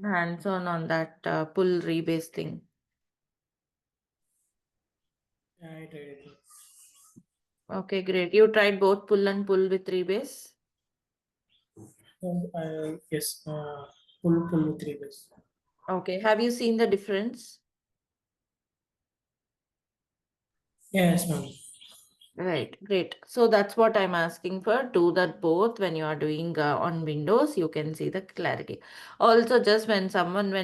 hands-on on that pull rebase thing. Yeah, I tried it. Okay, great. You tried both pull and pull with rebase? Yes, pull with rebase. Okay. Have you seen the difference? Yes, ma'am. Right, great. So that's what I'm asking for. Do that both when you are doing on Windows, you can see the clarity. Also, just when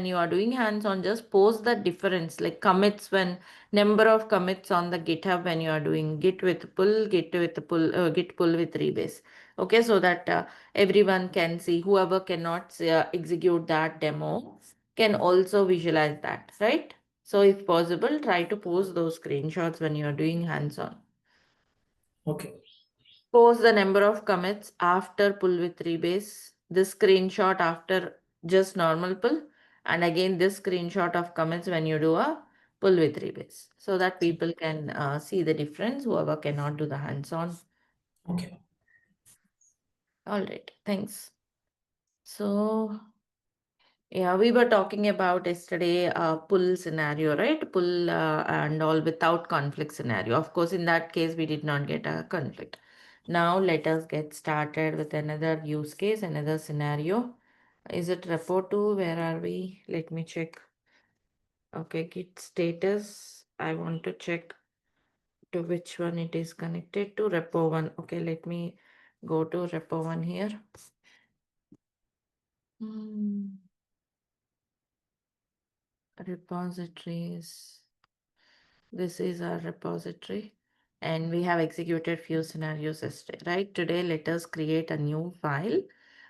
you are doing hands-on, just post the difference, like commits when number of commits on the GitHub when you are doing Git with pull, Git pull with rebase. Okay, so that everyone can see. Whoever cannot execute that demo can also visualize that, right? So if possible, try to post those screenshots when you are doing hands-on. Okay. Post the number of commits after pull with rebase, this screenshot after just normal pull, and again this screenshot of commits when you do a pull with rebase, so that people can see the difference, whoever cannot do the hands-on. Okay. All right, thanks. So yeah, we were talking about yesterday pull scenario, right? Pull and all without conflict scenario. Of course, in that case, we did not get a conflict. Now let us get started with another use case, another scenario. Is it repo 2? Where are we? Let me check. Okay, git status. I want to check to which one it is connected to. Repo 1. Okay, let me go to repo 1 here. Hmm. Repositories. This is our repository and we have executed few scenarios yesterday, right? Today, let us create a new file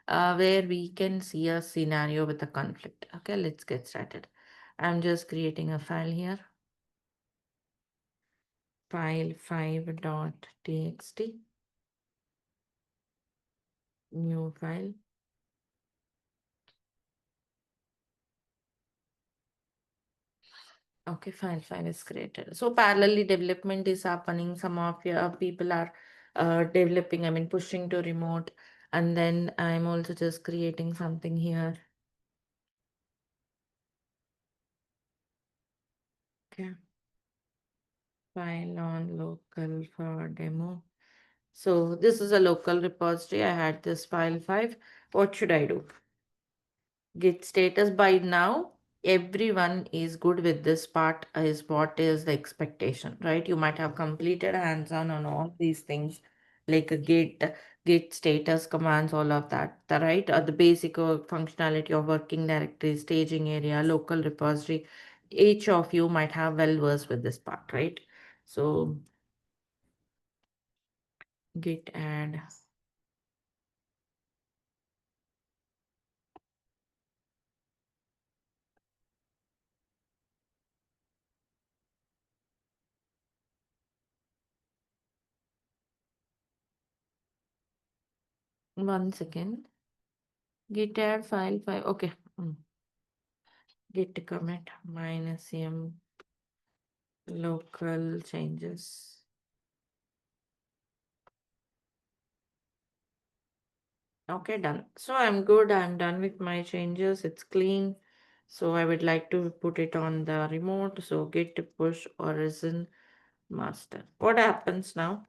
where we can see a scenario with a conflict. Okay, let's get started. I'm just creating a file here. File 5.txt. New file. Okay, file is created. So parallelly development is happening. Some of your people are developing, I mean, pushing to remote. And then I'm also just creating something here. Okay. File on local for demo. So this is a local repository. I had this file 5. What should I do? Git status. By now, everyone is good with this part is what is the expectation, right? You might have completed hands-on on all these things like a git status commands, all of that, right? The basic functionality of working directory, staging area, local repository. Each of you might have well versed with this part, right? So git add. One second. Git add file 5. Okay. Git commit minus m local changes. Okay, done. So I'm good. I'm done with my changes. It's clean. So I would like to put it on the remote. So git push origin master. What happens now?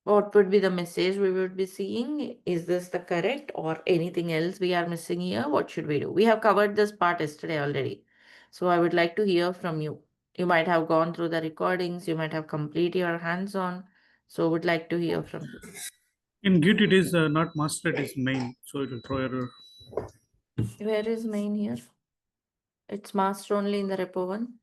What would be the message we would be seeing? Is this the correct or anything else we are missing here? What should we do? We have covered this part yesterday already. So I would like to hear from you. You might have gone through the recordings, you might have completed your hands-on. So would like to hear from you. In Git, it is not master, it is main, so it will throw error. Where is main here? It's master only in the repo one.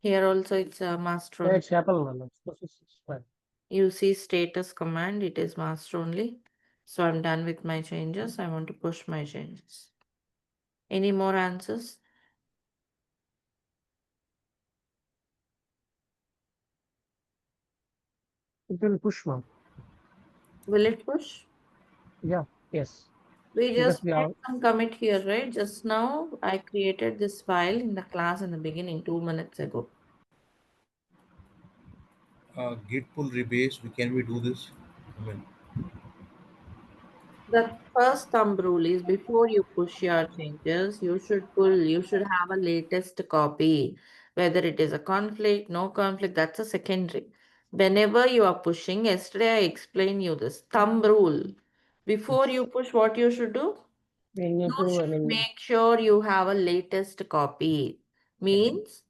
Here also it's a master Yeah, only. it's Apple one. It's fine. You see status command, it is master only. So I'm done with my changes. I want to push my changes. Any more answers? It will push one. Will it push? Yeah, yes. We Because just we made are some commit here, right? Just now I created this file in the class in the beginning 2 minutes ago. Git pull rebase. Can we do this? I mean, The first thumb rule is before you push your changes, you should have a latest copy. Whether it is a conflict, no conflict, that's a secondary. Whenever you are pushing, yesterday I explained you this thumb rule. Before you push, what you should do? We need You to, I should mean, make sure you have a latest copy. Means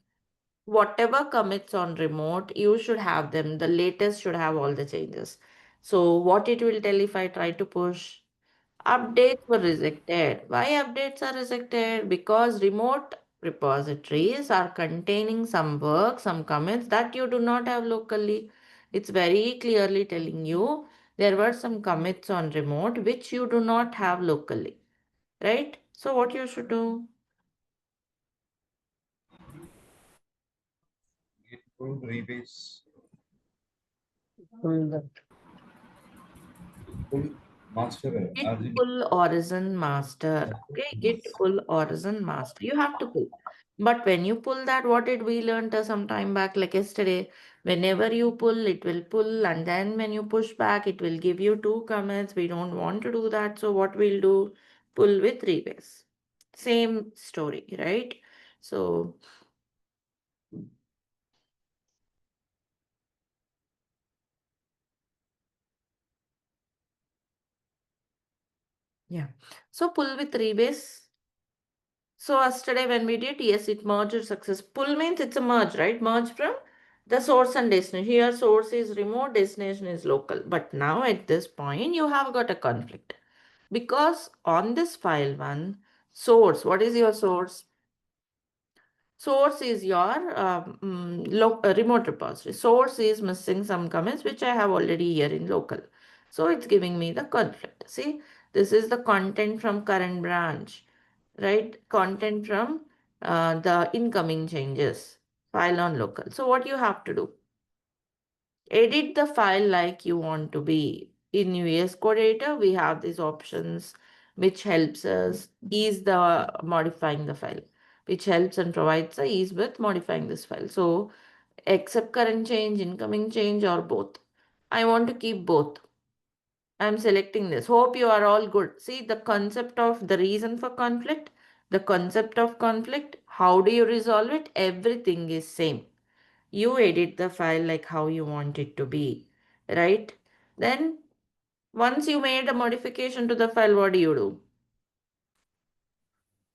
whatever commits on remote, you should have them. The latest should have all the changes. So what it will tell if I try to push? Updates were rejected. Why updates are rejected? Because remote repositories are containing some work, some commits that you do not have locally. It's very clearly telling you there were some commits on remote which you do not have locally, right? So what you should do? Git pull rebase pull that. pull master Git RGB. pull origin master. Okay, git pull origin master. You have to pull. But when you pull that, what did we learn some time back, like yesterday? Whenever you pull, it will pull, and then when you push back, it will give you two commits. We don't want to do that. So what we'll do? Pull with rebase. Same story, right? So yeah. So pull with rebase. So yesterday when we did, yes, it merged success. Pull means it's a merge, right? Merge from the source and destination. Here source is remote, destination is local. But now at this point, you have got a conflict. Because on this file one, source, what is your source? Source is your remote repository. Source is missing some comments which I have already here in local. So it's giving me the conflict. See, this is the content from current branch, right? Content from the incoming changes, file on local. So what you have to do? Edit the file like you want to be. In VS Code Editor, we have these options which helps us ease the modifying the file, which helps and provides the ease with modifying this file. So accept current change, incoming change, or both. I want to keep both. I'm selecting this. Hope you are all good. See the concept of the reason for conflict, the concept of conflict, how do you resolve it? Everything is same. You edit the file like how you want it to be, right? Then once you made a modification to the file, what do you do?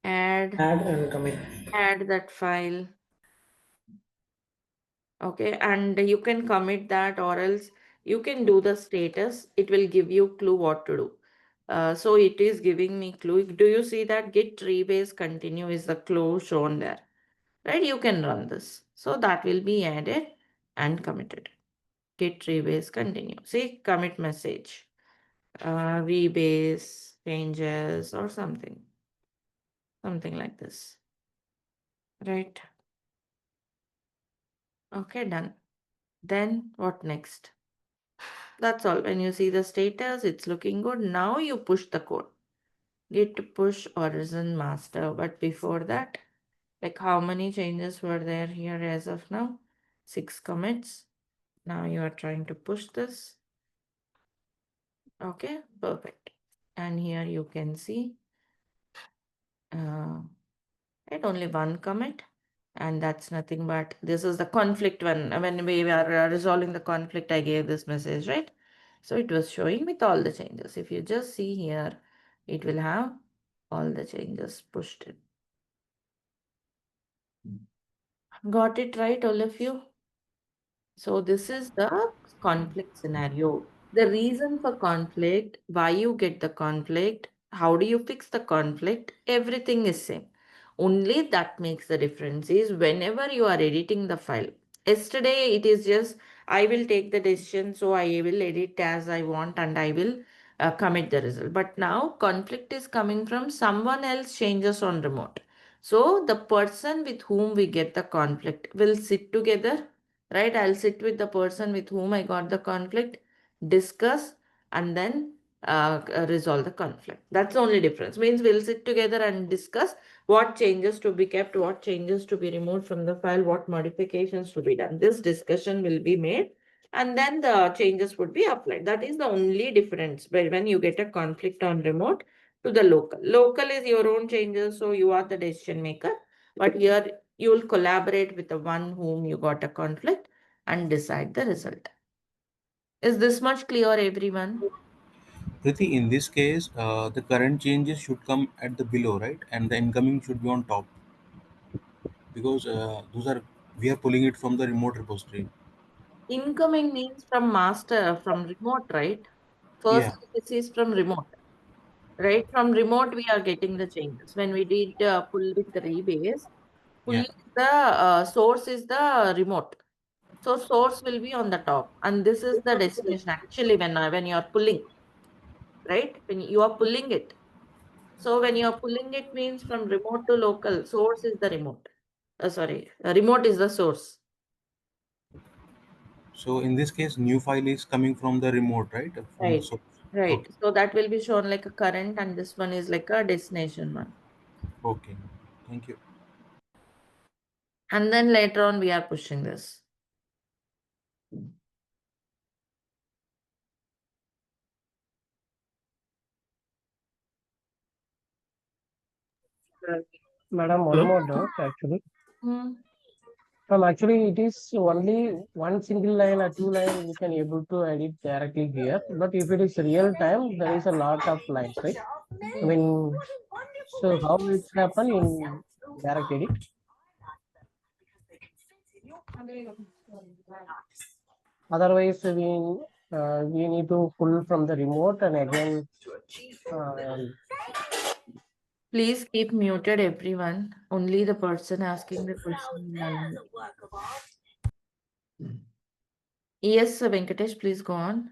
Add Add and commit. that file. Okay, and you can commit that, or else you can do the status. It will give you clue what to do. So it is giving me clue. Do you see that git rebase continue is the clue shown there, right? You can run this. So that will be added and committed. Git rebase continue. See commit message, rebase changes or something like this, right? Okay, done. Then what next? That's all. When you see the status, it's looking good. Now you push the code. Git push origin master. But before that, like how many changes were there here as of now? 6 commits. Now you are trying to push this. Okay, perfect. And here you can see right, only one commit. And that's nothing but this is the conflict one. When we were resolving the conflict, I gave this message, right? So it was showing with all the changes. If you just see here, it will have all the changes pushed in. Got it right, all of you? So this is the conflict scenario. The reason for conflict, why you get the conflict, how do you fix the conflict, everything is same. Only that makes the difference is whenever you are editing the file. Yesterday it is just I will take the decision, so I will edit as I want and I will commit the result. But now conflict is coming from someone else changes on remote. So the person with whom we get the conflict will sit together, right? I'll sit with the person with whom I got the conflict, discuss, and then resolve the conflict. That's the only difference. Means we'll sit together and discuss what changes to be kept, what changes to be removed from the file, what modifications to be done. This discussion will be made and then the changes would be applied. That is the only difference when you get a conflict on remote to the local. Local is your own changes, so you are the decision maker. But here you will collaborate with the one whom you got a conflict and decide the result. Is this much clear, everyone? Preethi, in this case, the current changes should come at the below, right? And the incoming should be on top because those are we are pulling it from the remote repository. Incoming means from master, from remote, right? Yeah, First, this is from remote, right? From remote, we are getting the changes. When we did pull with the rebase, yeah. the source is the remote. So source will be on the top, and this is the destination. Actually, when you are pulling, right? When you are pulling it. So when you are pulling it means from remote to local. Source is the remote. Sorry, remote is the source. So in this case, new file is coming from the remote, right? From the Right. source. Right. Okay. So that will be shown like a current, and this one is like a destination one. Okay. Thank you. And then later on, we are pushing this. Madam, one Hello? more doubt actually. Hmm. Actually, it is only one single line or two line we can able to edit directly here. But if it is real time, there is a lot of lines, right? I mean, so how it happen in direct edit? Otherwise, we need to pull from the remote and again. Please keep muted, everyone. Only the person asking the question will unmute. Yes, Venkatesh, please go on.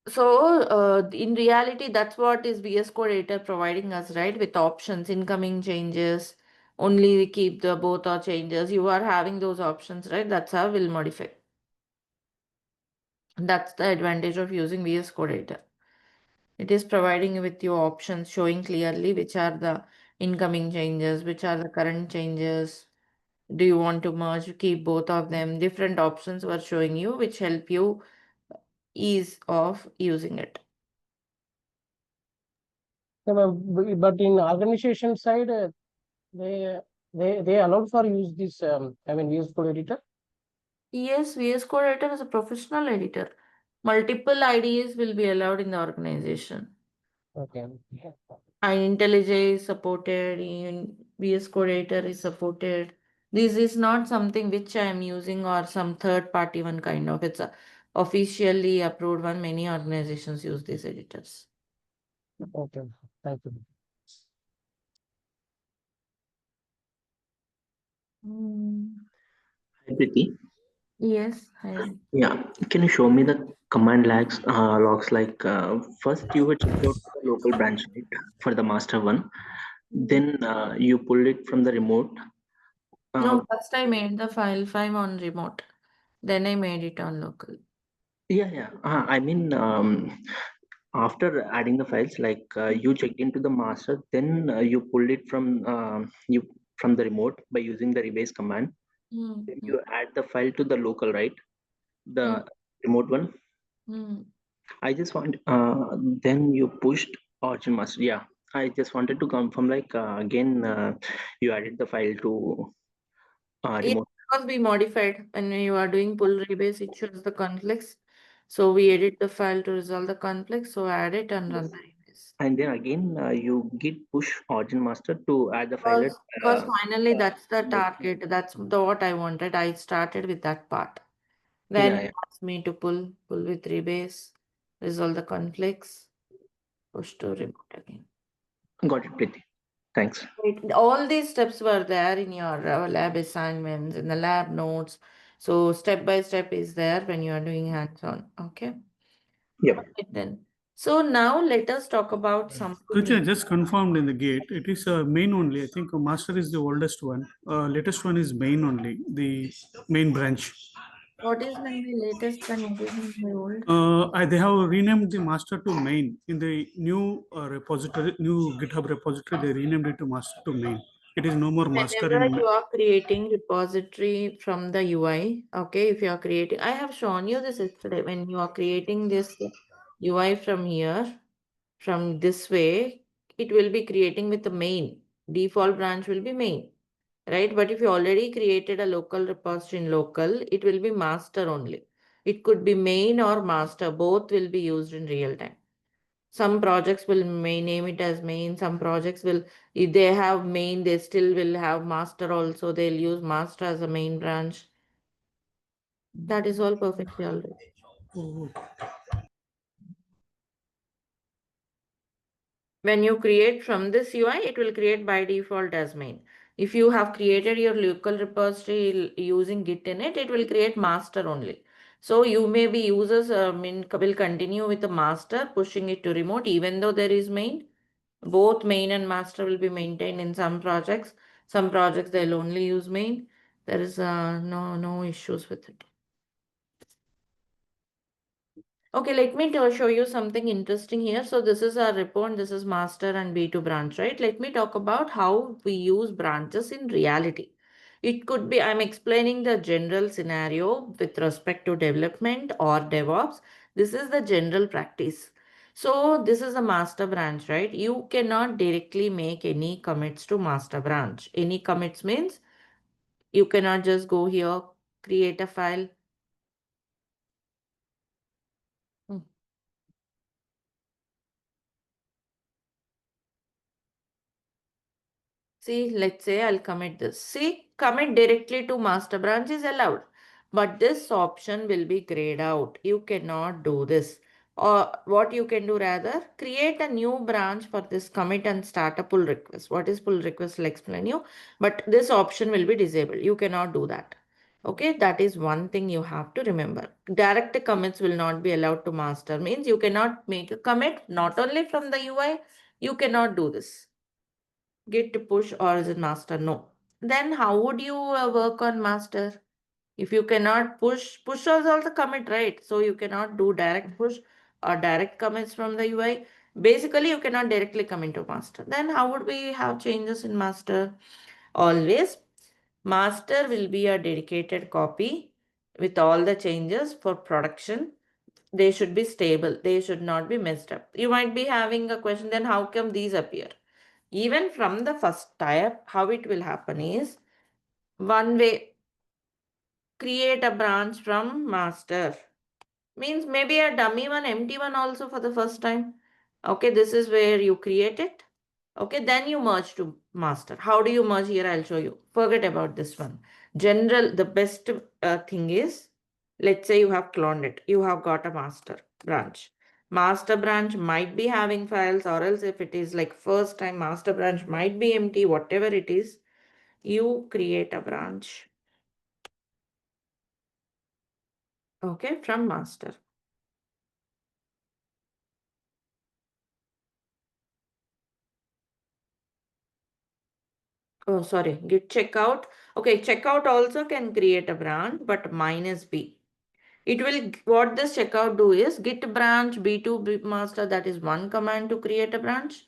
So, in reality, that's what is VS Code editor providing us, right? With options, incoming changes, only we keep the both our changes. You are having those options, right? That's how we'll modify. That's the advantage of using VS Code editor. It is providing you with your options, showing clearly which are the incoming changes, which are the current changes. Do you want to merge, keep both of them? Different options were showing you, which help you ease of using it. But in organization side, they they allowed for use this. I mean, VS Code editor. Yes, VS Code editor is a professional editor. Multiple IDEs will be allowed in the organization. Okay. And IntelliJ is supported, in VS Code editor is supported. This is not something which I am using or some third party one kind of. It's a officially approved one. Many organizations use these editors. Okay. Thank you. Hi, Preethi. Yes, I. Yeah, can you show me the command logs like first you were checked out for the local branch, right, for the master one. Then you pulled it from the remote. No, first I made the file 5 on remote. Then I made it on local. Yeah. I mean, after adding the files, like you checked into the master, then you pulled it from the remote by using the rebase command. Mm, Then mm, you add the file to the local, right? mm, The remote one. mm. I just want then you pushed origin master. Yeah, I just wanted to confirm like again you added the file to It remote, because we modified when you are doing pull rebase, it shows the conflicts. So we edit the file to resolve the conflicts. So add it and run the rebase. and then again you git push origin master to add the file at Because finally that's the target. That's the what I wanted. I started with that part. Then yeah, it asked me to pull with rebase, resolve the conflicts, push to remote again. got it, Preethi. Thanks. All these steps were there in your lab assignments, in the lab notes. So step by step is there when you are doing hands-on. Okay. Yep. Okay, then. So now let us talk about something. Preethi, I just confirmed in the gate. It is main only. I think master is the oldest one. Latest one is main only, the main branch. What is meant by latest and what is meant by old? They have renamed the master to main in the new repository, new GitHub repository. They renamed it to master to main. It is no more master Whenever in. you are creating repository from the UI, okay, if you are creating, I have shown you this yesterday. When you are creating this UI from here, from this way, it will be creating with the main. Default branch will be main, right? But if you already created a local repository in local, it will be master only. It could be main or master, both will be used in real time. Some projects will name it as main, some projects will, if they have main, they still will have master also, they'll use master as a main branch. That is all perfectly all right. Oh, When you create from this UI, it will create by default as main. If you have created your local repository using Git in it, it will create master only. So you may be users will continue with the master, pushing it to remote, even though there is main. Both main and master will be maintained in some projects. Some projects they'll only use main. There is no issues with it. Okay, let me show you something interesting here. So this is our report, this is master and B2 branch, right? Let me talk about how we use branches in reality. It could be, I'm explaining the general scenario with respect to development or DevOps. This is the general practice. So this is a master branch, right? You cannot directly make any commits to master branch. Any commits means you cannot just go here, create a file. Hmm. See, let's say I'll commit this. See, commit directly to master branch is allowed, but this option will be grayed out. You cannot do this. Or what you can do rather, create a new branch for this commit and start a pull request. What is pull request? I'll explain you. But this option will be disabled. You cannot do that. Okay, that is one thing you have to remember. Direct commits will not be allowed to master. Means you cannot make a commit not only from the UI, you cannot do this. Git push or is it master? No. Then how would you work on master? If you cannot push is also commit, right? So you cannot do direct push or direct commits from the UI. Basically, you cannot directly commit to master. Then how would we have changes in master? Always, master will be a dedicated copy with all the changes for production. They should be stable. They should not be messed up. You might be having a question, then how come these appear? Even from the first type, how it will happen is one way, create a branch from master. Means maybe a dummy one, empty one also for the first time. Okay, this is where you create it. Okay, then you merge to master. How do you merge here? I'll show you. Forget about this one. General, the best thing is, let's say you have cloned it. You have got a master branch. Master branch might be having files, or else if it is like first time, master branch might be empty, whatever it is, you create a branch. Okay, from master. Oh, sorry, git checkout. Okay, checkout also can create a branch, but minus B. It will, what this checkout do is git branch B2 master, that is one command to create a branch.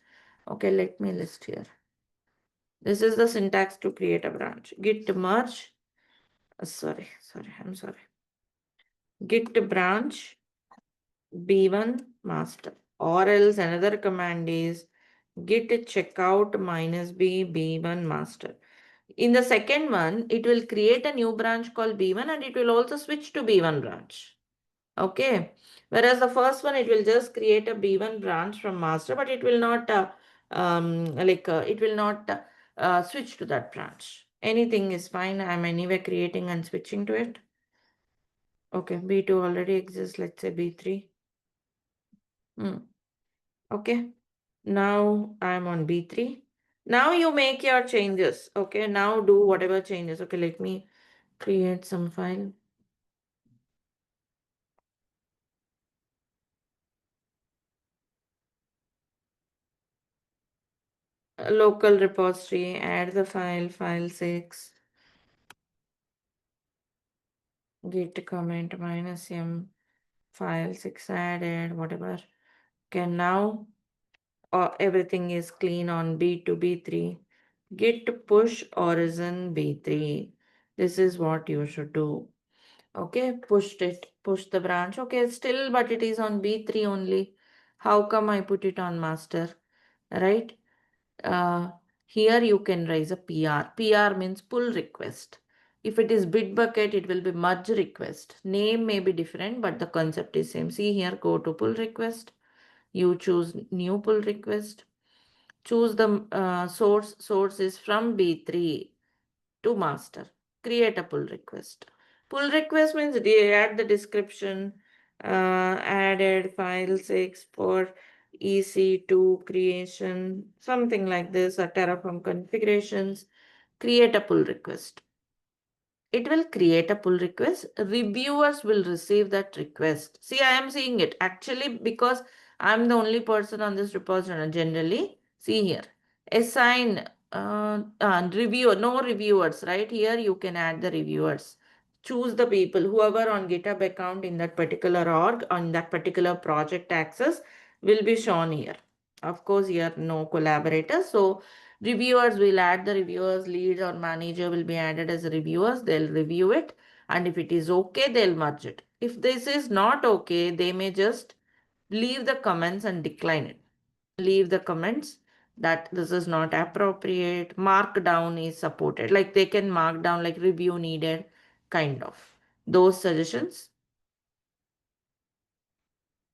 Okay, let me list here. This is the syntax to create a branch. Git merge, I'm sorry. Git branch B1 master, or else another command is git checkout minus B B1 master. In the second one, it will create a new branch called B1 and it will also switch to B1 branch. Okay. Whereas the first one, it will just create a B1 branch from master, but it will not switch to that branch. Anything is fine. I'm anyway creating and switching to it. Okay, B2 already exists. Let's say B3. Okay. Now I'm on B3. Now you make your changes. Okay. Now do whatever changes. Okay. Let me create some file. Local repository, add the file 6. git commit -m file 6 added, whatever. Okay, now everything is clean on B2 B3. Git push origin B3. This is what you should do. Okay, pushed it, push the branch. Okay, still, but it is on B3 only. How come I put it on master? Right? Uh, Here you can raise a PR. PR means pull request. If it is Bitbucket, it will be merge request. Name may be different, but the concept is same. See here, go to pull request. You choose new pull request. Choose the source. Source is from B3 to master. Create a pull request. Pull request means they add the description, added file 6 for EC2 creation, something like this, or Terraform configurations. Create a pull request. It will create a pull request. Reviewers will receive that request. See, I am seeing it actually because I'm the only person on this repository. Generally, see here, assign reviewer, no reviewers, right? Here you can add the reviewers. Choose the people, whoever on GitHub account in that particular org, on that particular project access will be shown here. Of course, here no collaborators. So reviewers will add the reviewers, leads or manager will be added as reviewers. They'll review it. And if it is okay, they'll merge it. If this is not okay, they may just leave the comments and decline it. Leave the comments that this is not appropriate. Markdown is supported. Like they can mark down like review needed, kind of. Those suggestions.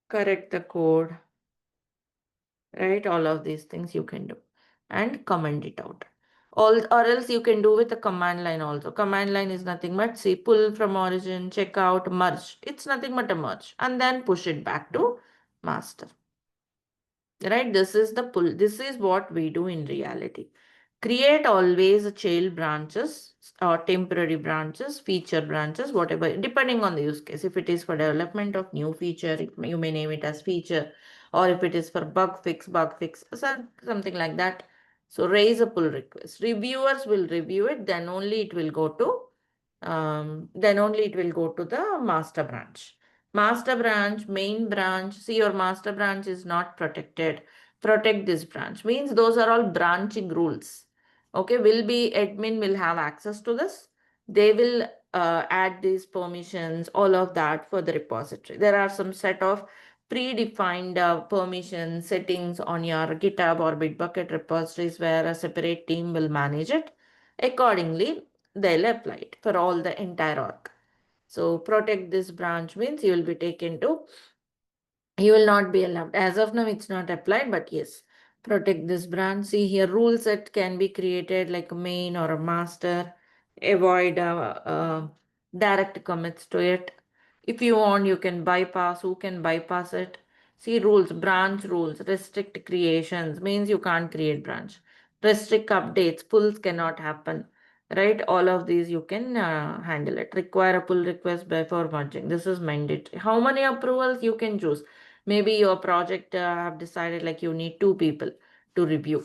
Correct the code. Right? All of these things you can do and comment it out. Or else you can do with a command line also. Command line is nothing but see pull from origin, check out, merge. It's nothing but a merge and then push it back to master. Right? This is the pull. This is what we do in reality. Create always a child branches or temporary branches, feature branches, whatever, depending on the use case. If it is for development of new feature, you may name it as feature, or if it is for bug fix, something like that. So raise a pull request. Reviewers will review it, then only it will go to the master branch. Master branch, main branch. See, your master branch is not protected. Protect this branch means those are all branching rules. Okay, admin will have access to this. They will add these permissions, all of that for the repository. There are some set of predefined permission settings on your GitHub or Bitbucket repositories where a separate team will manage it. Accordingly, they'll apply it for all the entire org. So protect this branch means you will be taken to, you will not be allowed. As of now, it's not applied, but yes, protect this branch. See here, rule set can be created like a main or a master. Avoid direct commits to it. If you want, you can bypass. Who can bypass it? See rules, branch rules, restrict creations means you can't create branch. Restrict updates, pulls cannot happen. Right? All of these you can handle it. Require a pull request before merging. This is mandatory. How many approvals you can choose? Maybe your project have decided like you need 2 people to review,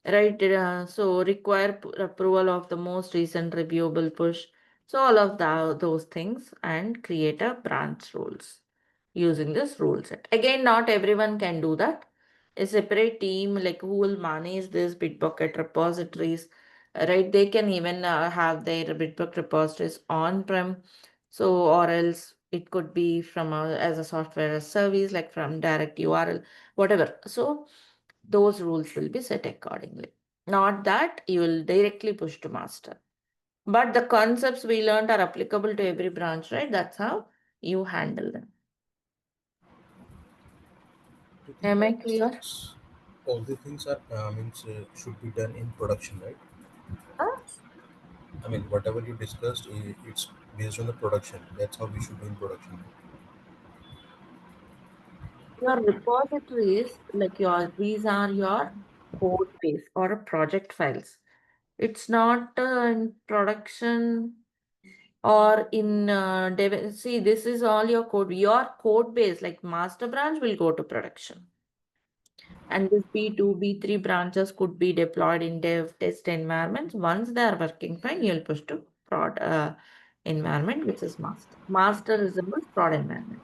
right? So require approval of the most recent reviewable push. So all of those things and create a branch rules using this rule set. Again, not everyone can do that. A separate team like who will manage this Bitbucket repositories, right? They can even have their Bitbucket repositories on-prem. So, or else it could be from as a software as service, like from direct URL, whatever. So those rules will be set accordingly. Not that you will directly push to master. But the concepts we learned are applicable to every branch, right? That's how you handle them. Am I clear? All the things are should be done in production, right? Huh? I mean, whatever you discussed, it's based on the production. That's how we should do in production. Your repositories, like these are your code base or project files. It's not in production or in see, this is all your code. Your code base, like master branch, will go to production. And this B2, B3 branches could be deployed in dev test environments. Once they are working fine, you'll push to prod, environment, which is master. Master resembles prod environment.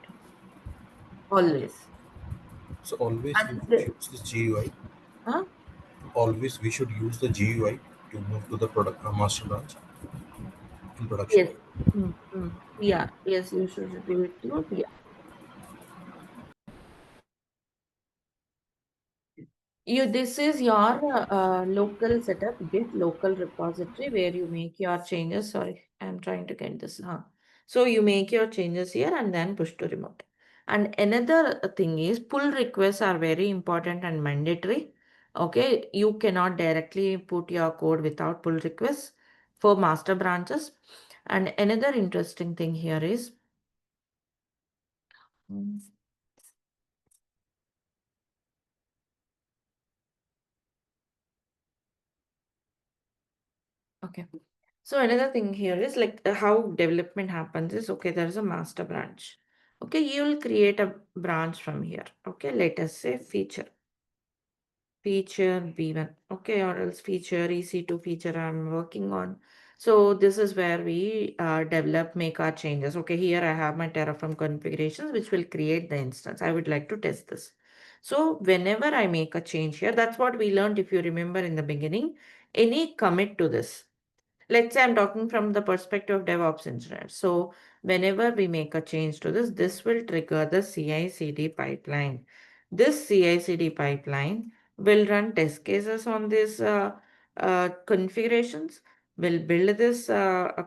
Always. So always we And should use the GUI. huh? Always we should use the GUI to move to the product master branch in production. Yes. Yeah. Yes, you should do it too. Yeah. This is your local setup, Git local repository where you make your changes. Sorry, I'm trying to get this. So you make your changes here and then push to remote. And another thing is pull requests are very important and mandatory. Okay, you cannot directly put your code without pull requests for master branches. And another interesting thing here is hmm, okay. So another thing here is like how development happens is okay, there is a master branch. Okay, you will create a branch from here. Okay, let us say feature B1. Okay, or else feature EC2 feature I'm working on. So this is where we develop, make our changes. Okay, here I have my Terraform configurations, which will create the instance. I would like to test this. So whenever I make a change here, that's what we learned if you remember in the beginning, any commit to this. Let's say I'm talking from the perspective of DevOps engineer. So whenever we make a change to this, this will trigger the CI/CD pipeline. This CI/CD pipeline will run test cases on these configurations, will build this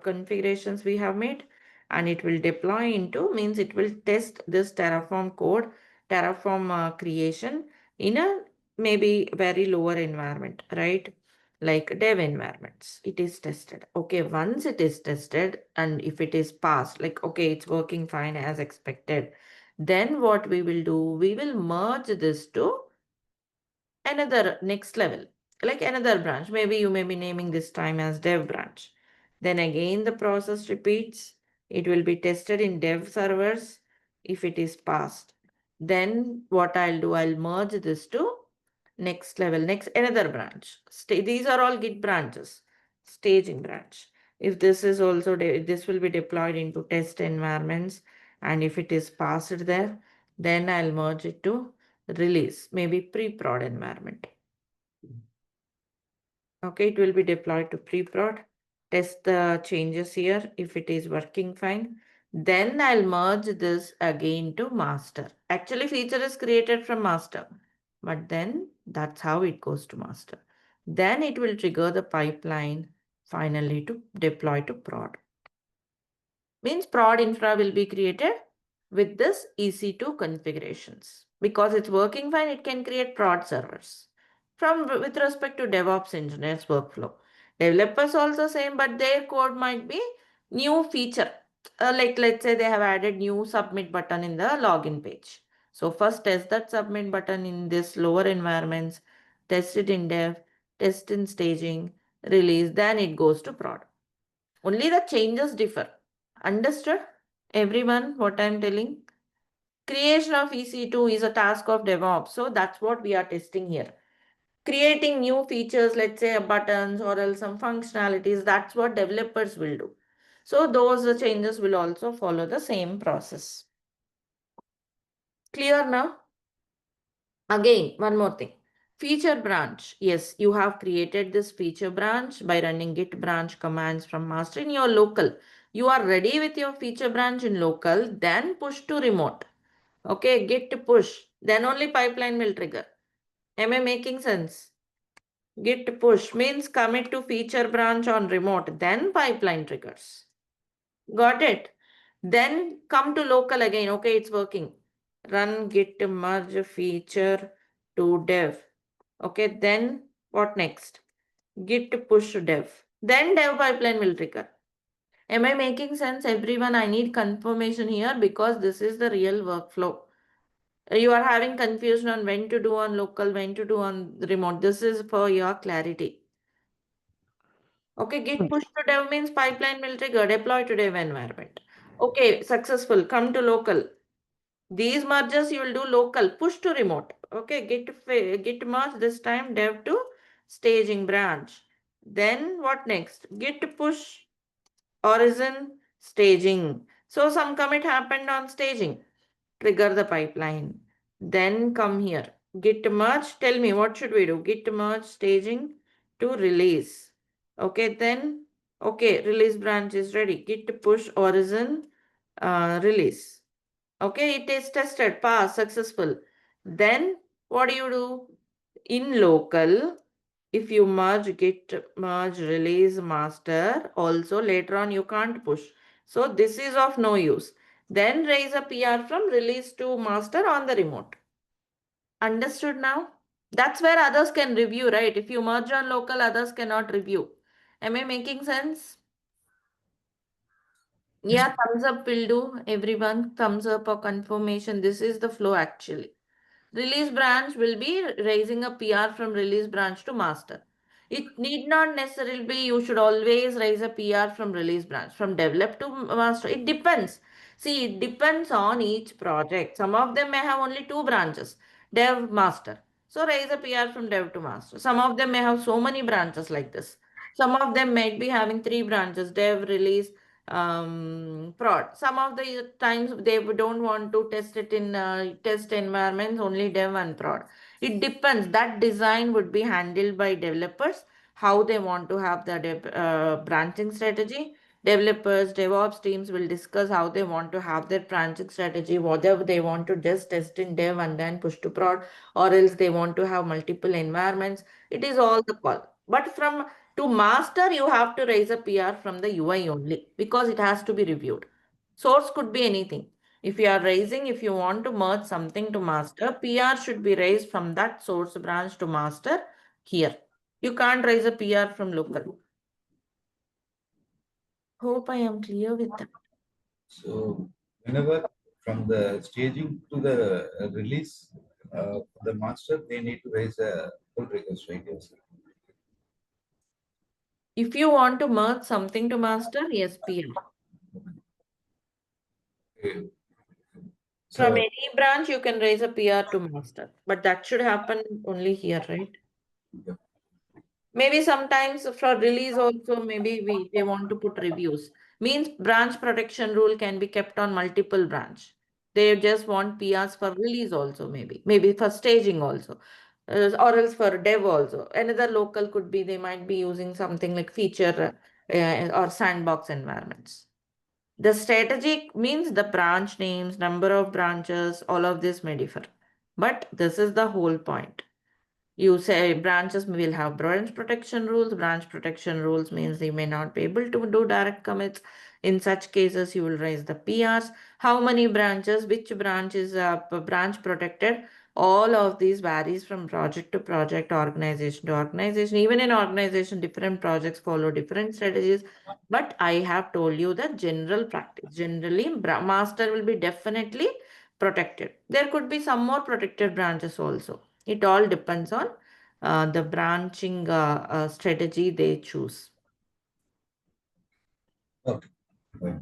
configurations we have made, and it will deploy into, means it will test this Terraform code, Terraform creation in a maybe very lower environment, right? Like dev environments, it is tested. Okay, once it is tested and if it is passed, like okay, it's working fine as expected, then what we will do, we will merge this to another next level, like another branch. Maybe you may be naming this time as dev branch. Then again the process repeats. It will be tested in dev servers. If it is passed, then what I'll do, I'll merge this to next level, next another branch. These are all Git branches. Staging branch. If this is also this will be deployed into test environments, and if it is passed there, then I'll merge it to release, maybe pre-prod environment. Okay, it will be deployed to pre-prod. Test the changes here. If it is working fine, then I'll merge this again to master. Actually, feature is created from master, but then that's how it goes to master. Then it will trigger the pipeline finally to deploy to prod. Means prod infra will be created with this EC2 configurations. Because it's working fine, it can create prod servers. From with respect to DevOps engineers workflow. Developers also same, but their code might be new feature. Like let's say they have added new submit button in the login page. So first test that submit button in this lower environments, test it in dev, test in staging, release, then it goes to prod. Only the changes differ. Understood? Everyone, what I'm telling? Creation of EC2 is a task of DevOps. So that's what we are testing here. Creating new features, let's say buttons or else some functionalities, that's what developers will do. So those changes will also follow the same process. Clear now? Again, one more thing. Feature branch. Yes, you have created this feature branch by running git branch commands from master in your local. You are ready with your feature branch in local, then push to remote. Okay, git push. Then only pipeline will trigger. Am I making sense? Git push means commit to feature branch on remote, then pipeline triggers. Got it? Then come to local again. Okay, it's working. Run git merge feature to dev. Okay, then what next? Git push dev. Then dev pipeline will trigger. Am I making sense, everyone? I need confirmation here because this is the real workflow. You are having confusion on when to do on local, when to do on remote. This is for your clarity. Okay, git push to dev means pipeline will trigger, deploy to dev environment. Okay, successful. Come to local. These merges you will do local, push to remote. Okay, git merge this time dev to staging branch. Then what next? Git push origin staging. So some commit happened on staging. Trigger the pipeline. Then come here. Git merge. Tell me what should we do? Git merge staging to release. Okay, then okay, release branch is ready. Git push origin release. Okay, it is tested, pass, successful. Then what do? In local, if you merge git merge release master, also later on you can't push. So this is of no use. Then raise a PR from release to master on the remote. Understood now? That's where others can review, right? If you merge on local, others cannot review. Am I making sense? Yeah, thumbs up will do. Everyone, thumbs up or confirmation. This is the flow actually. Release branch will be raising a PR from release branch to master. It need not necessarily be you should always raise a PR from release branch, from develop to master. It depends. See, it depends on each project. Some of them may have only two branches, dev, master. So raise a PR from dev to master. Some of them may have so many branches like this. Some of them might be having three branches, dev, release, prod. Some of the times they don't want to test it in test environments, only dev and prod. It depends. That design would be handled by developers, how they want to have the branching strategy. Developers, DevOps teams will discuss how they want to have their branching strategy, whether they want to just test in dev and then push to prod, or else they want to have multiple environments. It is all the call. But from to master, you have to raise a PR from the UI only because it has to be reviewed. Source could be anything. If you are raising, if you want to merge something to master, PR should be raised from that source branch to master here. You can't raise a PR from local. Hope I am clear with that. So whenever from the staging to the release, the master, they need to raise a pull request, right? Yes. If you want to merge something to master, yes, PR. Okay. From So any branch, you can raise a PR to master, but that should happen only here, right? yeah. Maybe sometimes for release also, maybe they want to put reviews. Means branch protection rule can be kept on multiple branch. They just want PRs for release also, maybe for staging also, or else for dev also. Another local could be they might be using something like feature or sandbox environments. The strategic means the branch names, number of branches, all of this may differ. But this is the whole point. You say branches will have branch protection rules. Branch protection rules means you may not be able to do direct commits. In such cases, you will raise the PRs. How many branches, which branch is branch protected? All of these varies from project to project, organization to organization. Even in organization, different projects follow different strategies. But I have told you the general practice. Generally, master will be definitely protected. There could be some more protected branches also. It all depends on the branching strategy they choose. Okay. Right.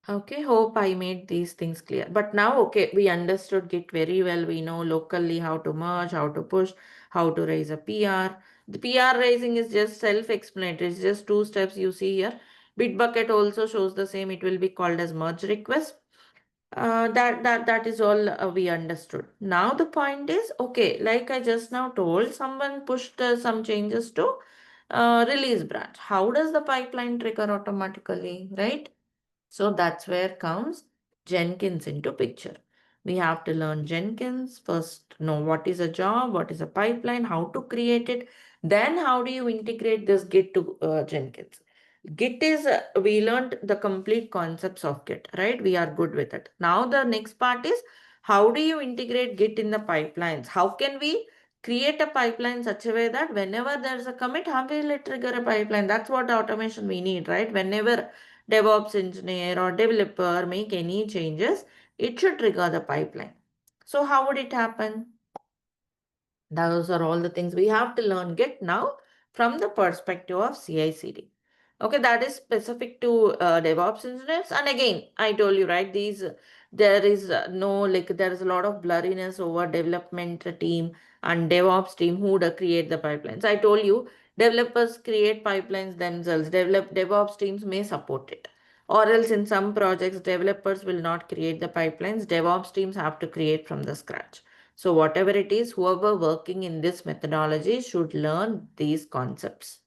Okay, hope I made these things clear. But now, okay, we understood Git very well. We know locally how to merge, how to push, how to raise a PR. The PR raising is just self-explanatory. It's just two steps you see here. Bitbucket also shows the same. It will be called as merge request. That is all we understood. Now the point is, okay, like I just now told, someone pushed some changes to release branch. How does the pipeline trigger automatically, right? So that's where comes Jenkins into picture. We have to learn Jenkins first, know what is a job, what is a pipeline, how to create it, then how do you integrate this Git to Jenkins. Git is, we learned the complete concepts of Git, right? We are good with it. Now the next part is, how do you integrate Git in the pipelines? How can we create a pipeline such a way that whenever there's a commit, how will it trigger a pipeline? That's what automation we need, right? Whenever DevOps engineer or developer make any changes, it should trigger the pipeline. So how would it happen? Those are all the things we have to learn Git now from the perspective of CI/CD. Okay, that is specific to DevOps engineers. And again, I told you, right, there is no, like, there is a lot of blurriness over development team and DevOps team who create the pipelines. I told you, developers create pipelines themselves. DevOps teams may support it. Or else in some projects, developers will not create the pipelines. DevOps teams have to create from the scratch. So whatever it is, whoever working in this methodology should learn these concepts.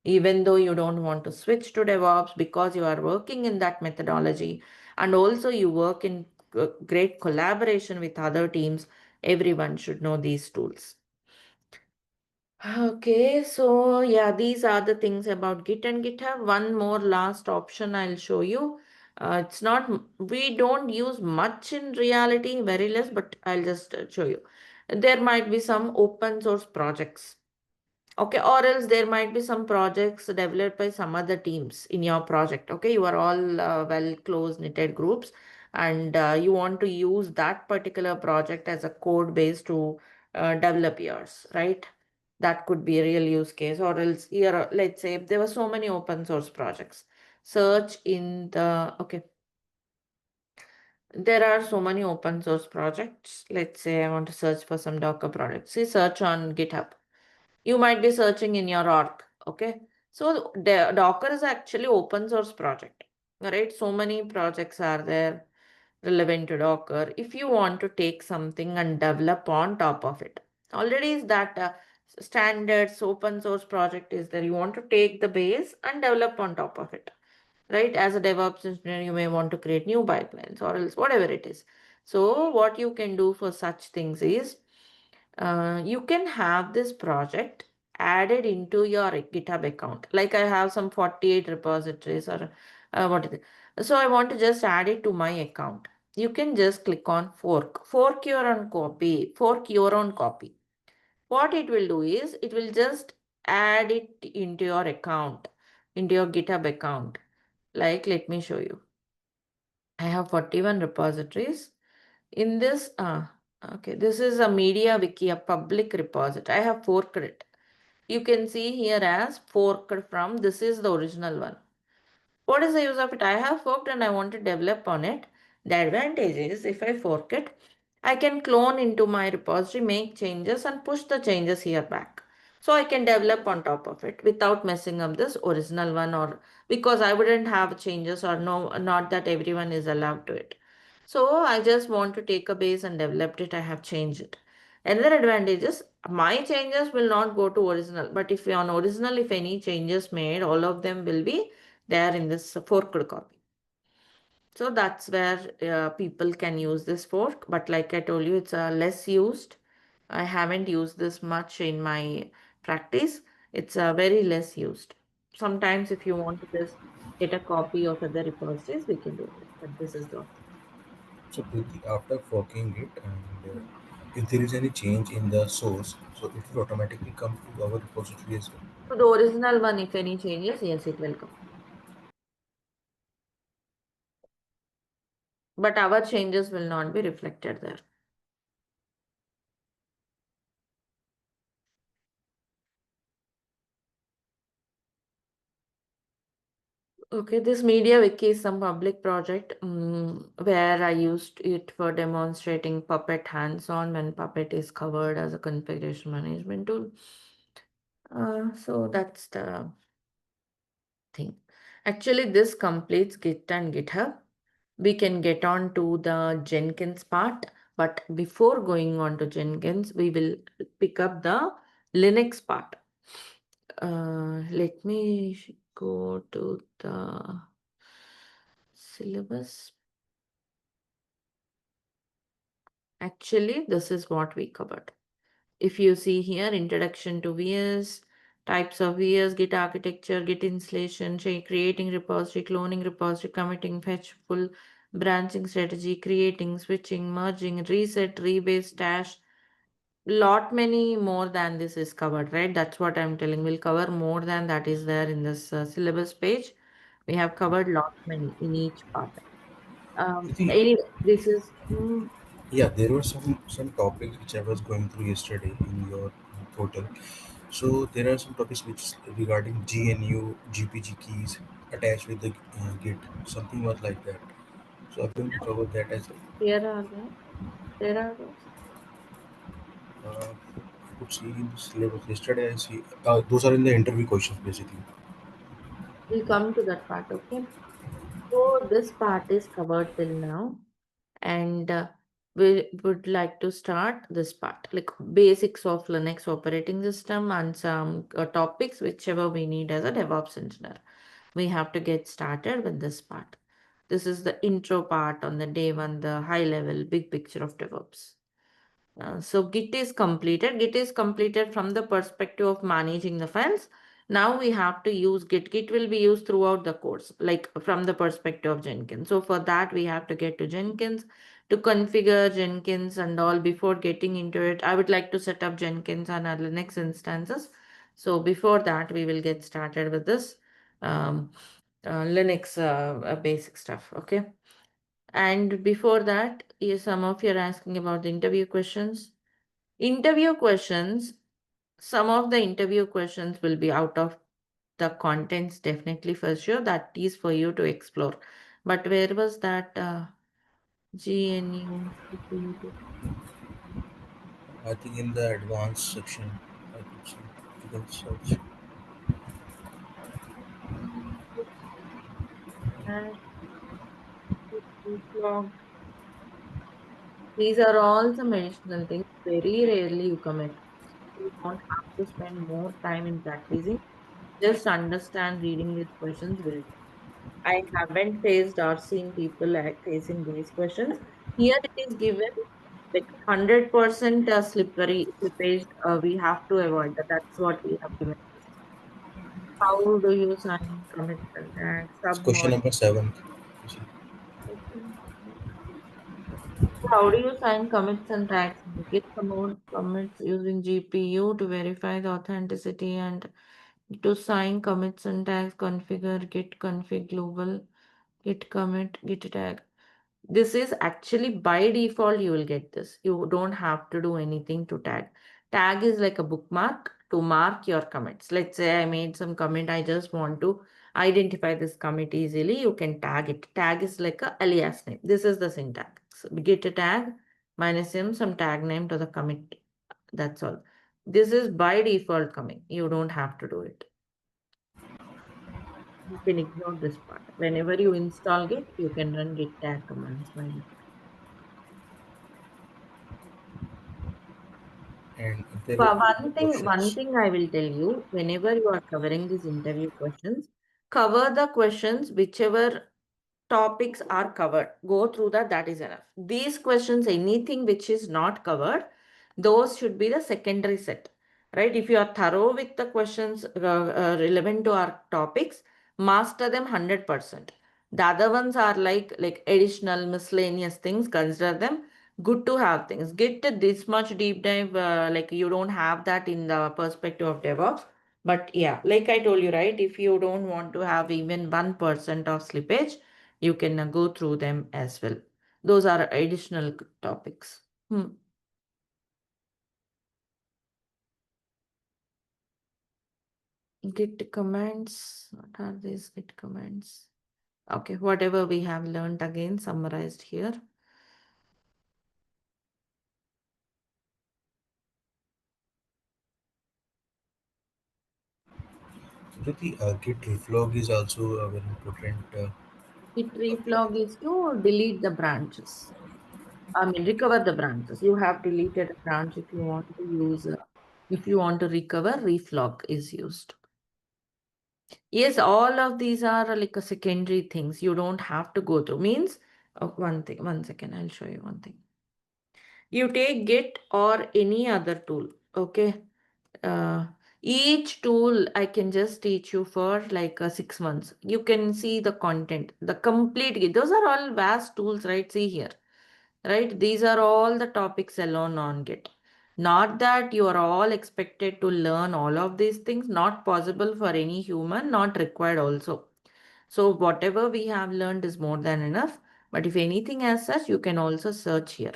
Even though you don't want to switch to DevOps because you are working in that methodology, and also you work in great collaboration with other teams, everyone should know these tools. Okay, so yeah, these are the things about Git and GitHub. One more last option I'll show you. It's not, we don't use much in reality, very less, but I'll just show you. There might be some open source projects. Okay, or else there might be some projects developed by some other teams in your project. Okay, you are all well close knitted groups, and you want to use that particular project as a code base to develop yours, right? That could be a real use case. Or else here, let's say if there were so many open source projects, search in the, okay, there are so many open source projects. Let's say I want to search for some Docker products. See, search on GitHub. You might be searching in your org. Okay, so Docker is actually open source project, right? So many projects are there relevant to Docker. If you want to take something and develop on top of it, already is that standards open source project is there. You want to take the base and develop on top of it, right? As a DevOps engineer, you may want to create new pipelines or else whatever it is. So what you can do for such things is you can have this project added into your GitHub account. Like I have some 48 repositories or what is it? So I want to just add it to my account. You can just click on fork your own copy, fork your own copy. What it will do is it will just add it into your account, into your GitHub account. Like, let me show you. I have 41 repositories. In this, okay, this is a media wiki, a public repository. I have forked it. You can see here as forked from, this is the original one. What is the use of it? I have forked and I want to develop on it. The advantage is if I fork it, I can clone into my repository, make changes and push the changes here back. So I can develop on top of it without messing up this original one, or because I wouldn't have changes, or no, not that everyone is allowed to it. So I just want to take a base and developed it. I have changed it. Another advantage is my changes will not go to original, but if on original, if any changes made, all of them will be there in this forked copy. So that's where people can use this fork. But like I told you, it's less used. I haven't used this much in my practice. It's very less used. Sometimes if you want to just get a copy of other repositories, we can do that. But this is the option. So Preethi, after forking it, and if there is any change in the source, so it will automatically come to our repository as well. So the original one, if any changes, yes, it will come. But our changes will not be reflected there. Okay, this media wiki is some public project where I used it for demonstrating Puppet hands-on when Puppet is covered as a configuration management tool. So that's the thing. Actually, this completes Git and GitHub. We can get on to the Jenkins part, but before going on to Jenkins, we will pick up the Linux part. Let me go to the syllabus. Actually, this is what we covered. If you see here, introduction to VS, types of VS, Git architecture, Git installation, creating repository, cloning repository, committing, fetch, pull, branching strategy, creating, switching, merging, reset, rebase, stash. Lot many more than this is covered, right? That's what I'm telling. We'll cover more than that is there in this syllabus page. We have covered lot many in each part. Preethi, Anyway, this is yeah, there were some topics which I was going through yesterday in your portal. So there are some topics which regarding GNU GPG keys attached with the Git. Something was like that. So I'm going to cover that as well. here are there. There are those. I could see in the syllabus yesterday. I see those are in the interview questions basically. We'll come to that part, okay? So this part is covered till now, and we would like to start this part, like basics of Linux operating system and some topics whichever we need as a DevOps engineer. We have to get started with this part. This is the intro part on the day one, the high level, big picture of DevOps. So Git is completed. Git is completed from the perspective of managing the files. Now we have to use Git. Git will be used throughout the course, like from the perspective of Jenkins. So for that, we have to get to Jenkins to configure Jenkins and all. Before getting into it, I would like to set up Jenkins on our Linux instances. So before that, we will get started with this Linux basic stuff. Okay. And before that, some of you are asking about the interview questions. Interview questions, some of the interview questions will be out of the contents, definitely for sure. That is for you to explore. But where was that GNU? I think in the advanced section, I could see you can search. And these are all some additional things. Very rarely you commit. You don't have to spend more time in practicing. Just understand reading these questions will do. I haven't faced or seen people like facing these questions. Here it is given like 100% slippery slippage. We have to avoid that. That's what we have given. How do you sign commits and tags? It's question Submod. number 7. You see. How do you sign commits and tags? Git commits using GPU to verify the authenticity and to sign commits and tags. Configure git config global git commit git tag. This is actually by default, you will get this. You don't have to do anything to tag. Tag is like a bookmark to mark your commits. Let's say I made some commit. I just want to identify this commit easily. You can tag it. Tag is like a alias name. This is the syntax. So get a tag minus m, some tag name to the commit. That's all. This is by default coming. You don't have to do it. You can ignore this part. Whenever you install Git, you can run git tag commands by default. And there will But be one thing, questions. I will tell you, whenever you are covering these interview questions, cover the questions whichever topics are covered. Go through that, that is enough. These questions, anything which is not covered, those should be the secondary set, right? If you are thorough with the questions relevant to our topics, master them 100%. The other ones are like additional miscellaneous things, consider them good to have things. Get this much deep dive, like you don't have that in the perspective of DevOps. But yeah, like I told you, right? If you don't want to have even 1% of slippage, you can go through them as well. Those are additional topics. Git commands. What are these Git commands? Okay, whatever we have learned again summarized here. Preethi, Git reflog is also a very important. Git reflog is to delete the branches. I mean, recover the branches. You have deleted a branch if you want to use, if you want to recover, reflog is used. Yes, all of these are like a secondary things. You don't have to go through. Means, one thing, 1 second, I'll show you one thing. You take Git or any other tool, okay? Uh, each tool I can just teach you for like 6 months. You can see the content, the complete Git. Those are all vast tools, right? See here, right? These are all the topics alone on Git. Not that you are all expected to learn all of these things, not possible for any human, not required also. So whatever we have learned is more than enough. But if anything as such, you can also search here,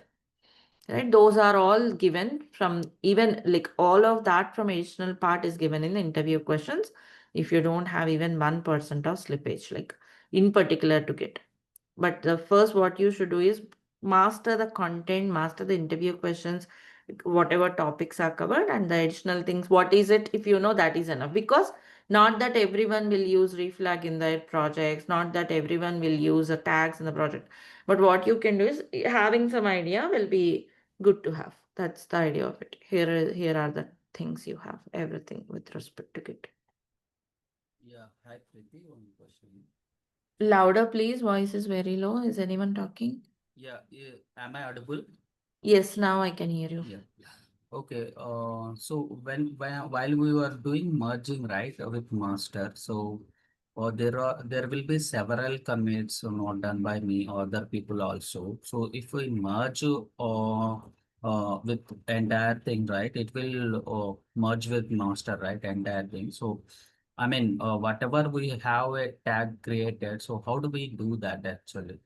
right? Those are all given from, even like all of that from additional part is given in the interview questions. If you don't have even 1% of slippage, like in particular to get. But the first what you should do is master the content, master the interview questions, whatever topics are covered, and the additional things. What is it? If you know, that is enough. Because Not that everyone will use reflag in their projects, not that everyone will use tags in the project. But what you can do is having some idea will be good to have. That's the idea of it. Here are the things you have, everything with respect to Git. Yeah, hi Preeti, one question. Louder, please. Voice is very low. Is anyone talking? Yeah, am I audible? Yes, now I can hear you. Yeah. Okay. So while we were doing merging right with master, so there will be several commits not done by me or other people also. So if we merge with entire thing, right, it will merge with master, right, entire thing. So I mean, whatever we have a tag created, so how do we do that actually?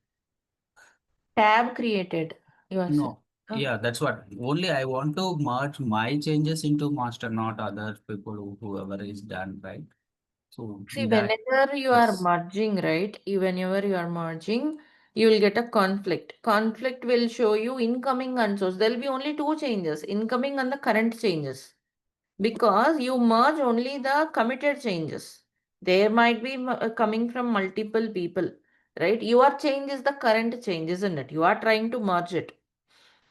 Tab created. You are saying. No, yeah, that's what. Only I want to merge my changes into master, not other people whoever is done, right? So See, in that, whenever you are yes. merging, right? Whenever you are merging, you will get a conflict. Conflict will show you incoming and source. There will be only two changes, incoming and the current changes. Because you merge only the committed changes. There might be coming from multiple people, right? Your change is the current change, isn't it? You are trying to merge it.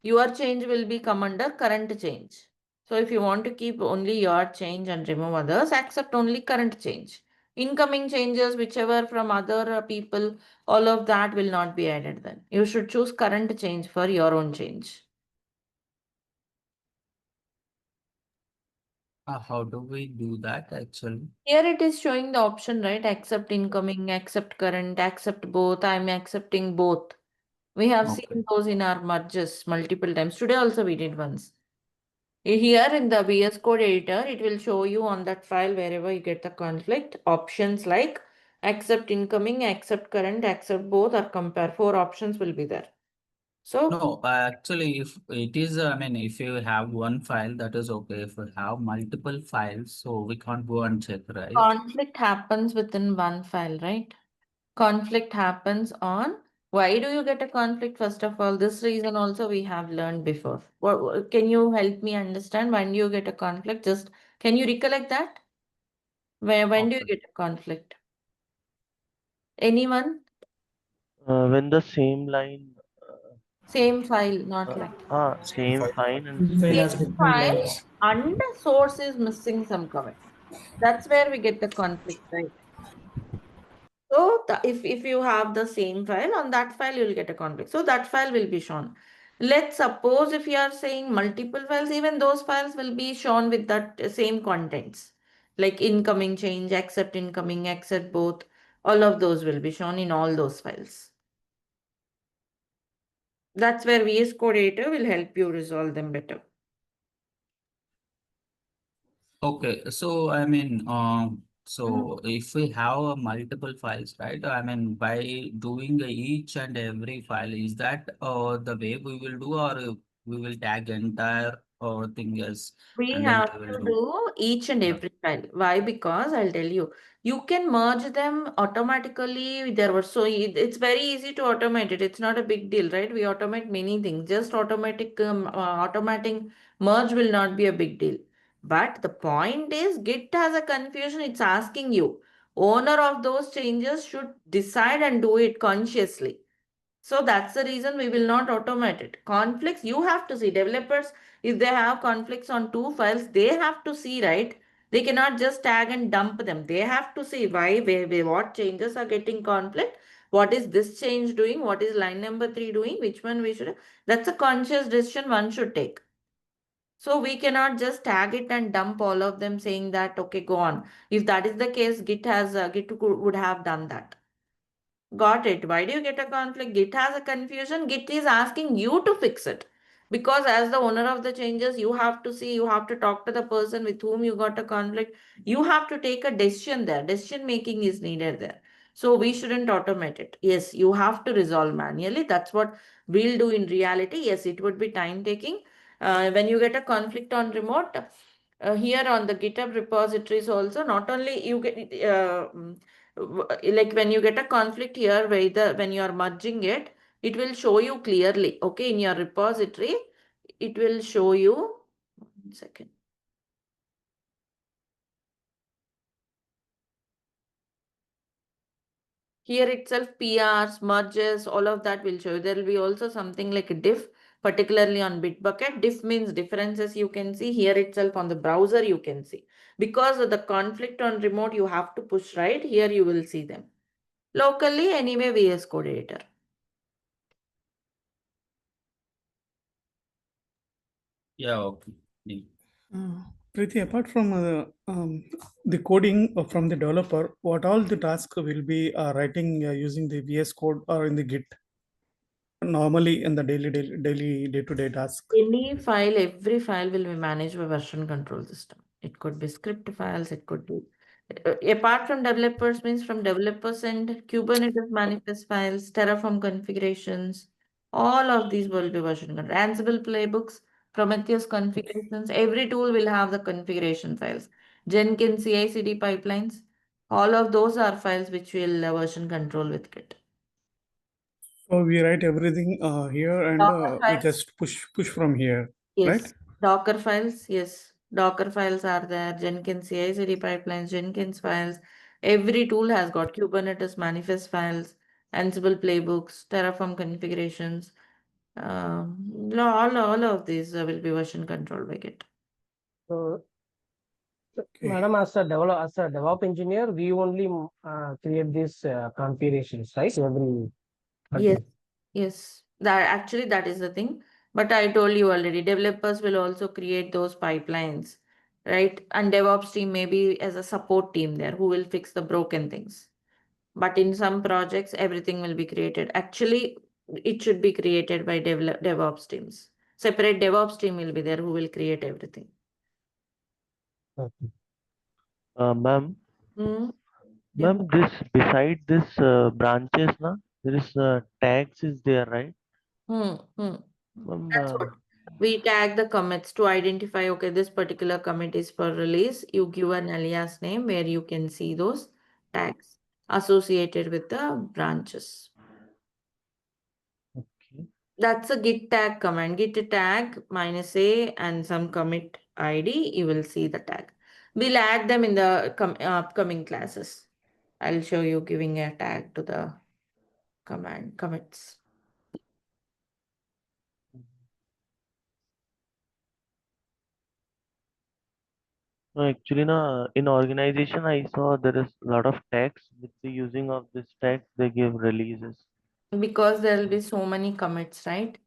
Your change will be come under current change. So if you want to keep only your change and remove others, accept only current change. Incoming changes, whichever from other people, all of that will not be added then. You should choose current change for your own change. How do we do that actually? Here it is showing the option, right? Accept incoming, accept current, accept both. I'm accepting both. We have Okay. seen those in our merges multiple times. Today also we did once. Here in the VS Code editor, it will show you on that file wherever you get the conflict options like accept incoming, accept current, accept both, or compare. 4 options will be there. So No, actually, if it is, I mean, if you have one file, that is okay. If you have multiple files, so we can't go and check, right? conflict happens within one file, right? Conflict happens on. Why do you get a conflict? First of all, this reason also we have learned before. Can you help me understand when do you get a conflict? Just can you recollect that? When do you Okay. get a conflict? Anyone? When the same line, Same file, not like Same same file. file and File has same different file lines. and the source is missing some commit. That's where we get the conflict, right? So if you have the same file, on that file you'll get a conflict. So that file will be shown. Let's suppose if you are saying multiple files, even those files will be shown with that same contents. Like incoming change, accept incoming, accept both. All of those will be shown in all those files. That's where VS Code Editor will help you resolve them better. Okay, so I mean, so if we have multiple files, right? I mean, by doing each and every file, is that the way we will do, or we will tag entire thing as, We and then have we to will do? do each and Yeah. every file. Why? Because I'll tell you, you can merge them automatically. There were so it's very easy to automate it. It's not a big deal, right? We automate many things. Just automating merge will not be a big deal. But the point is, Git has a confusion. It's asking you, owner of those changes should decide and do it consciously. So that's the reason we will not automate it. Conflicts, you have to see. Developers, if they have conflicts on 2 files, they have to see, right? They cannot just tag and dump them. They have to see why, where, what changes are getting conflict. What is this change doing? What is line number 3 doing? Which one we should. That's a conscious decision one should take. So we cannot just tag it and dump all of them saying that, okay, go on. If that is the case, Git would have done that. Got it. Why do you get a conflict? Git has a confusion. Git is asking you to fix it. Because as the owner of the changes, you have to see, you have to talk to the person with whom you got a conflict. You have to take a decision there. Decision making is needed there. So we shouldn't automate it. Yes, you have to resolve manually. That's what we'll do in reality. Yes, it would be time taking. When you get a conflict on remote, here on the GitHub repositories also, not only you get like when you get a conflict here, whether when you are merging it, it will show you clearly. Okay, in your repository, it will show you. 1 second. Here itself, PRs, merges, all of that will show you. There will be also something like a diff, particularly on Bitbucket. Diff means differences you can see. Here itself on the browser you can see. Because of the conflict on remote, you have to push right. Here you will see them. Locally, anyway, VS Code editor. Yeah, okay. Yeah. Preeti, apart from the coding from the developer, what all the tasks will be writing using the VS Code or in the Git normally in the daily day-to-day tasks? Any file, every file will be managed by version control system. It could be script files, it could be apart from developers, means from developers and Kubernetes manifest files, Terraform configurations, all of these will be version control. Ansible playbooks, Prometheus configurations, every tool will have the configuration files. Jenkins CI/CD pipelines, all of those are files which will version control with Git. So we write everything here and Docker we files. just push from here, right? Yes, Docker files. Yes, Docker files are there. Jenkins CI/CD pipelines, Jenkins files. Every tool has got Kubernetes manifest files, Ansible playbooks, Terraform configurations. All of these will be version controlled by Git. So, Okay. madam, as a DevOps engineer, we only create these configurations, right? Yes, yes. That is the thing. But I told you already, developers will also create those pipelines, right? And DevOps team maybe as a support team there who will fix the broken things. But in some projects, everything will be created. Actually, it should be created by DevOps teams. Separate DevOps team will be there who will create everything. Ma'am, Hmm. Yeah. ma'am, this beside this branches, na, there is tags is there, right? That's Ma'am, what we tag the commits to identify. Okay, this particular commit is for release. You give an alias name where you can see those tags associated with the branches. okay. That's a git tag command. Git tag -a and some commit ID. You will see the tag. We'll add them in the upcoming classes. I'll show you giving a tag to the command commits. No, actually, na, in organization, I saw there is a lot of tags. With the using of this tag, they give releases. Because there will be so many commits, right?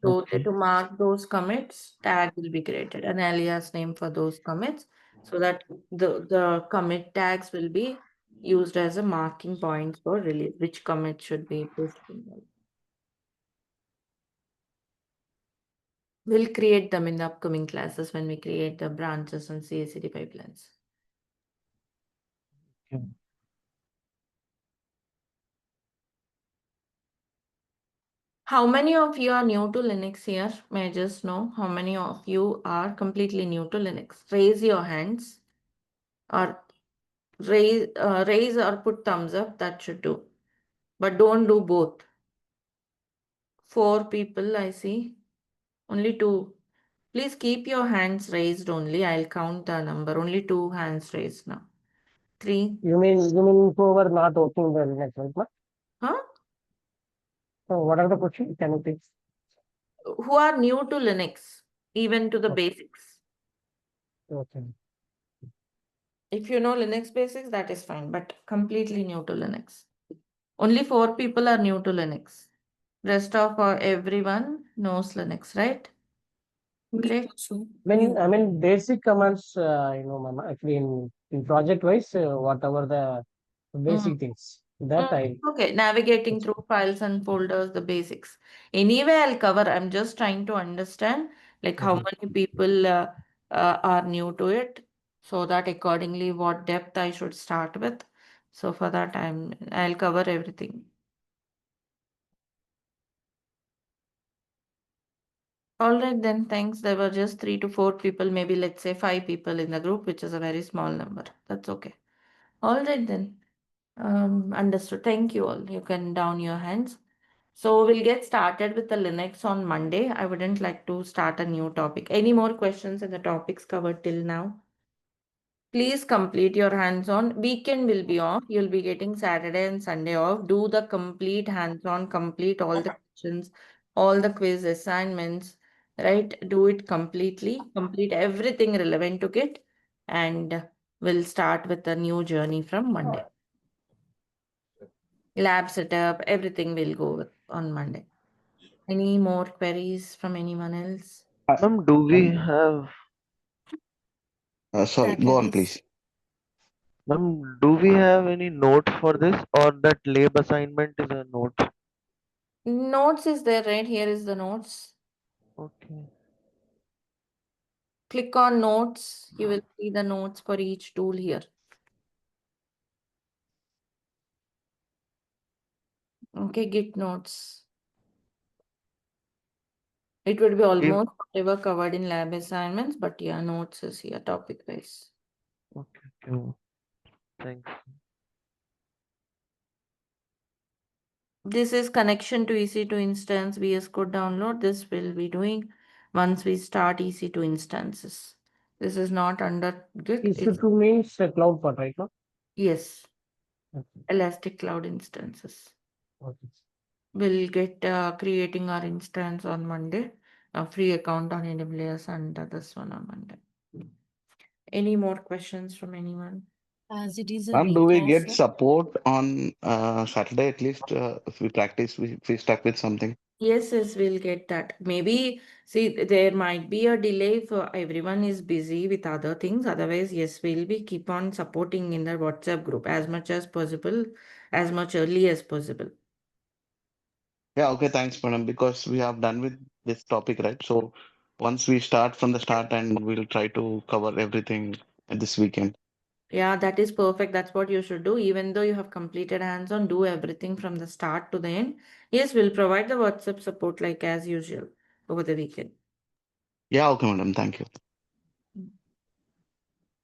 So Okay. to mark those commits, tag will be created, an alias name for those commits, so that the commit tags will be used as a marking point for release, which commit should be pushed. We'll create them in the upcoming classes when we create the branches and CI/CD pipelines. Okay. How many of you are new to Linux here? May I just know how many of you are completely new to Linux? Raise your hands or raise or put thumbs up. That should do. But don't do both. 4 people, I see. Only 2. Please keep your hands raised only. I'll count the number. Only 2 hands raised now. 3. You mean who are not working the Linux, right? Ma'am? Huh? So what are the questions? Can you please? Who are new to Linux, even to the Okay. basics? Okay. If you know Linux basics, that is fine, but completely new to Linux. Only 4 people are new to Linux. Rest of everyone knows Linux, right? Great. I mean, basic commands, ma'am, actually in project wise, whatever the basic things that I. Okay, navigating through files and folders, the basics. Anyway, I'll cover. I'm just trying to understand like how many people are new to it, so that accordingly what depth I should start with. So for that, I'll cover everything. All right then, thanks. There were just 3 to 4 people, maybe let's say 5 people in the group, which is a very small number. That's okay. All right then. Understood. Thank you all. You can down your hands. So we'll get started with the Linux on Monday. I wouldn't like to start a new topic. Any more questions in the topics covered till now? Please complete your hands-on. Weekend will be off. You'll be getting Saturday and Sunday off. Do the complete hands-on, complete all the questions, all the quiz assignments, right? Do it completely, complete everything relevant to it, and we'll start with a new journey from Monday. Lab setup, everything will go on Monday. Any more queries from anyone else? Ma'am, do we have, Sorry, go on, Saturdays. please. ma'am, do we have any notes for this, or that lab assignment is a note? Notes is there, right? Here is the notes. Okay. Click on notes. You will see the notes for each tool here. Okay, Git notes. It would be almost whatever covered in lab assignments, but yeah, notes is here topic wise. Okay, okay. Thanks. This is connection to EC2 instance VS Code download. This will be doing once we start EC2 instances. This is not under Git. It's, EC2 means a cloud part, right? No? yes, Okay. Elastic Cloud instances. Okay. We'll get creating our instance on Monday, a free account on AWS, and this one on Monday. Any more questions from anyone? As it is a Ma'am, week do we off, get support on Saturday at least if we practice, if we stuck with something? Yes, yes, we'll get that. Maybe, see, there might be a delay for everyone is busy with other things. Otherwise, yes, we'll be keep on supporting in the WhatsApp group as much as possible, as much early as possible. Yeah, okay, thanks, madam, because we have done with this topic, right? So once we start from the start and we'll try to cover everything this weekend. Yeah, that is perfect. That's what you should do. Even though you have completed hands-on, do everything from the start to the end. Yes, we'll provide the WhatsApp support like as usual over the weekend. Yeah, okay, madam, thank you.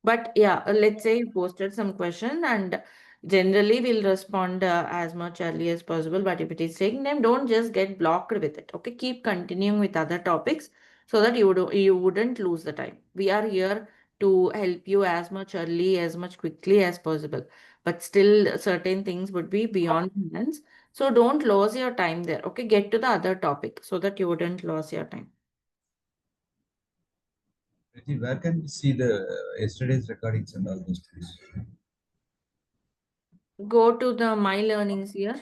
But yeah, let's say you posted some question and generally we'll respond as much early as possible. But if it is taking time, don't just get blocked with it. Okay, keep continuing with other topics so that you wouldn't lose the time. We are here to help you as much early, as much quickly as possible. But still, certain things would be beyond hands. So don't lose your time there. Okay, get to the other topic so that you wouldn't lose your time. Preethi, where can we see the yesterday's recordings and all those things? Go to the My Learnings here.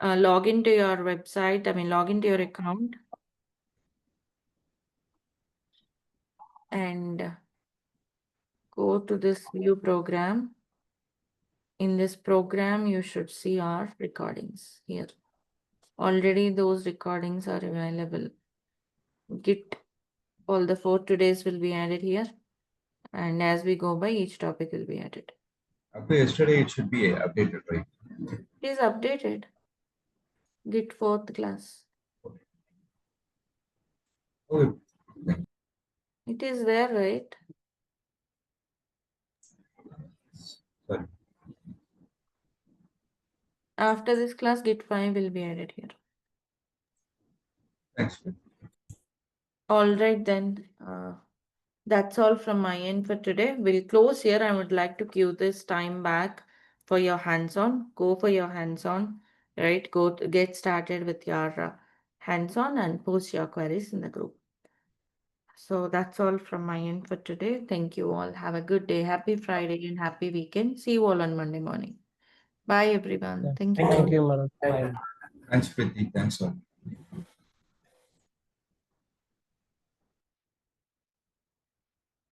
Log into your website, log into your account and go to this view program. In this program, you should see our recordings here. Already those recordings are available. Git, all the 4 todays will be added here. And as we go by, each topic will be added. Up to yesterday, it should be updated, right? It is updated. Git 4th class. Okay. It is there, right? Sorry. After this class, Git 5 will be added here. Thanks. All right then. That's all from my end for today. We'll close here. I would like to cue this time back for your hands-on. Go for your hands-on, right? Go to get started with your hands-on and post your queries in the group. So that's all from my end for today. Thank you all. Have a good day. Happy Friday and happy weekend. See you all on Monday morning. Bye everyone. Yeah. Thank you. Thank you, madam. Bye. Thanks, Preethi. Thanks, all.